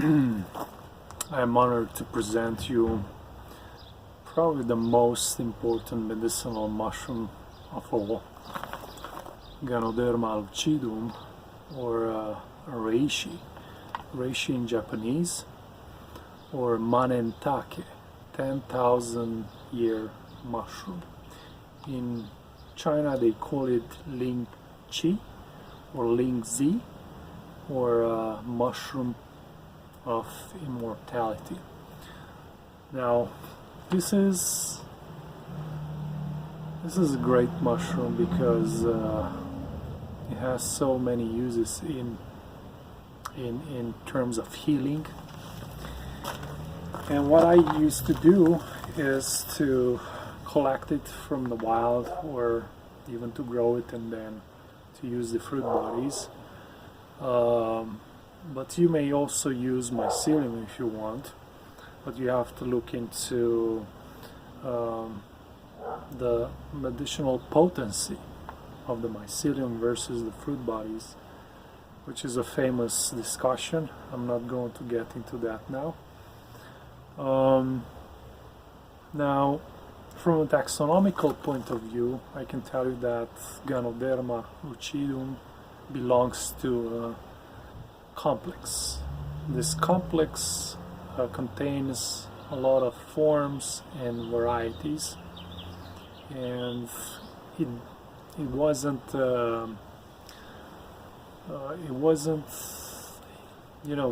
I'm honored to present you probably the most important medicinal mushroom of all, Ganoderma lucidum, or Reishi, Reishi in Japanese, or manentake, 10,000 year mushroom. In China they call it ling chi or ling zi, or mushroom of immortality. Now this is a great mushroom because it has so many uses in terms of healing. And what I used to do is to collect it from the wild, or even to grow it and then to use the fruit bodies. But you may also use mycelium if you want, but you have to look into the medicinal potency of the mycelium versus the fruit bodies, which is a famous discussion. I'm not going to get into that now. Now, from a taxonomical point of view, I can tell you that Ganoderma lucidum belongs to a complex. This complex contains a lot of forms and varieties, and it wasn't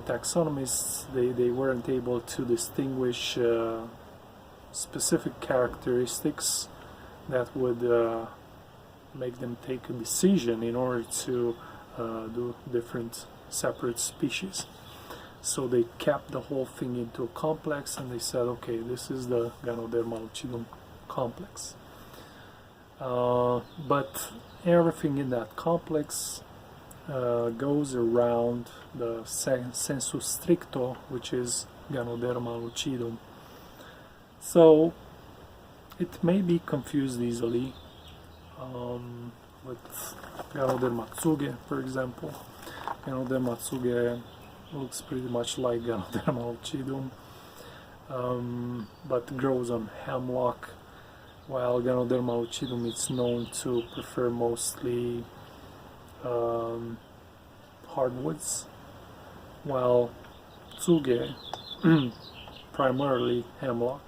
taxonomists, they weren't able to distinguish specific characteristics that would make them take a decision in order to do different separate species. So they kept the whole thing into a complex, and they said, okay, this is the Ganoderma lucidum complex. But everything in that complex goes around the sensu stricto, which is Ganoderma lucidum. So it may be confused easily with Ganoderma tsuge, for example. Ganoderma tsuge looks pretty much like Ganoderma lucidum, but grows on hemlock, while Ganoderma lucidum is known to prefer mostly hardwoods, while tsuge primarily hemlock.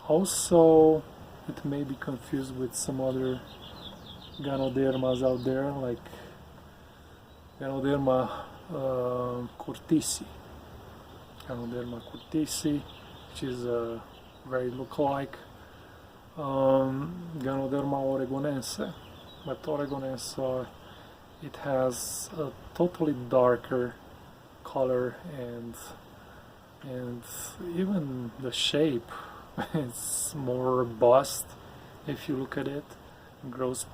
Also, it may be confused with some other Ganodermas out there, like Ganoderma curtisi. Ganoderma curtisi, which is very look-alike Ganoderma oregonense, but oregonense, it has a totally darker color, and even the shape is more robust if you look at it. It grows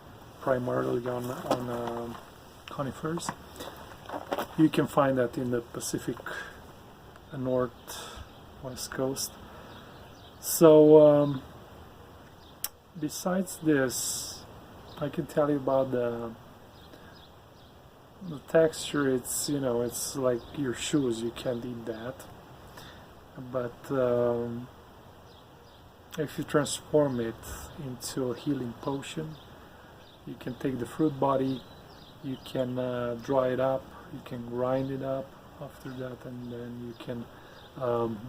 primarily on conifers. You can find that in the Pacific Northwest coast. So besides this, I can tell you about the texture. It's it's like your shoes. You can't eat that. But if you transform it into a healing potion, you can take the fruit body, you can dry it up, you can grind it up after that, and then you can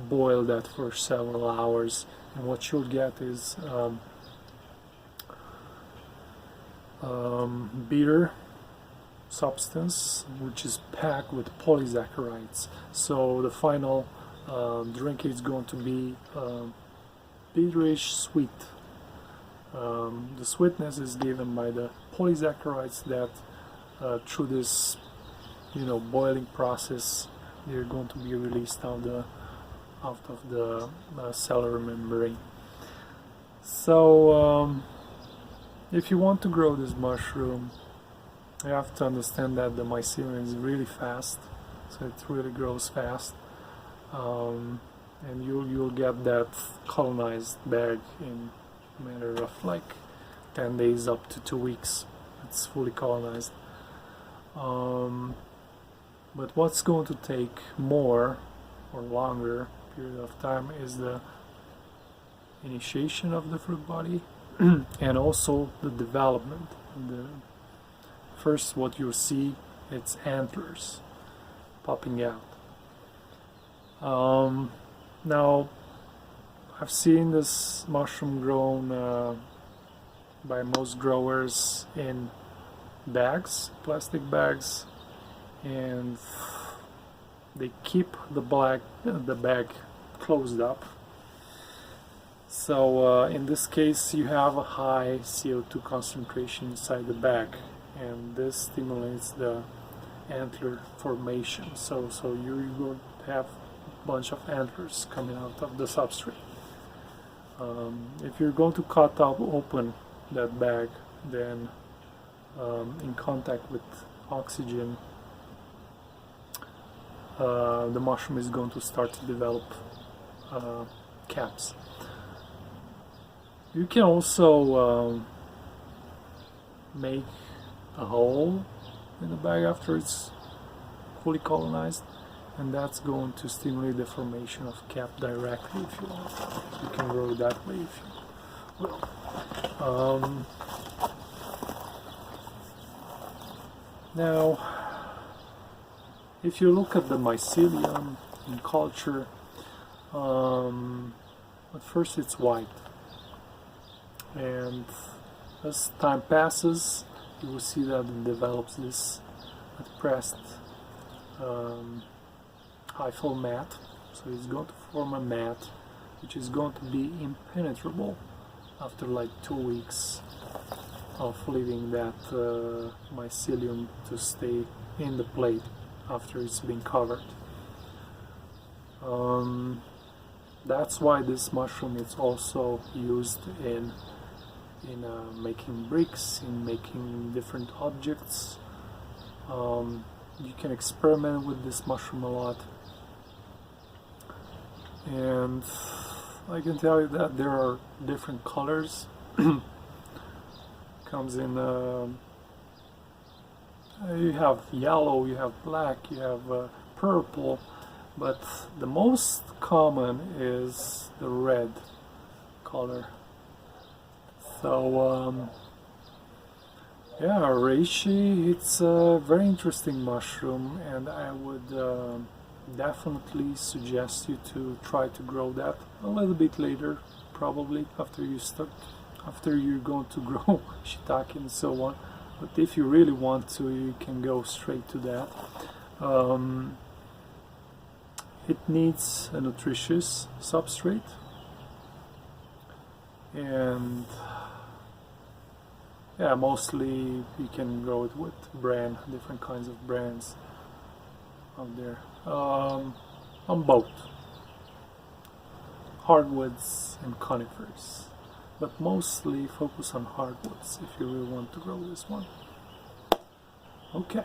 boil that for several hours, and what you'll get is bitter substance which is packed with polysaccharides. So the final drink is going to be bitterish sweet. The sweetness is given by the polysaccharides that through this boiling process, they're going to be released out of the cellular membrane. So if you want to grow this mushroom, you have to understand that the mycelium is really fast, so it really grows fast, and you'll get that colonized bag in a matter of like 10 days up to 2 weeks. It's fully colonized. But what's going to take more or longer period of time is the initiation of the fruit body and also the development. First, what you'll see, it's antlers popping out. Now, I've seen this mushroom grown by most growers in bags, plastic bags, and they keep the bag closed up. So in this case you have a high CO2 concentration inside the bag, and this stimulates the antler formation. So you're going to have a bunch of antlers coming out of the substrate. If you're going to cut up open that bag, then in contact with oxygen, the mushroom is going to start to develop caps. You can also make a hole in the bag after it's fully colonized, and that's going to stimulate the formation of cap directly if you want. You can grow it that way if you will. Now, if you look at the mycelium in culture, at first it's white, and as time passes you will see that it develops this pressed hyphal mat. So it's going to form a mat which is going to be impenetrable after like 2 weeks of leaving that mycelium to stay in the plate after it's been covered. That's why this mushroom is also used in making bricks, in making different objects. You can experiment with this mushroom a lot, and I can tell you that there are different colors. Comes in you have yellow, you have black, you have purple, but the most common is the red color. So yeah, reishi, it's a very interesting mushroom, and I would definitely suggest you to try to grow that a little bit later, probably after you're going to grow shiitake and so on. But if you really want to, you can go straight to that. It needs a nutritious substrate, and yeah, mostly you can grow it with bran, different kinds of brands out there. On both hardwoods and conifers, but mostly focus on hardwoods if you really want to grow this one. Okay.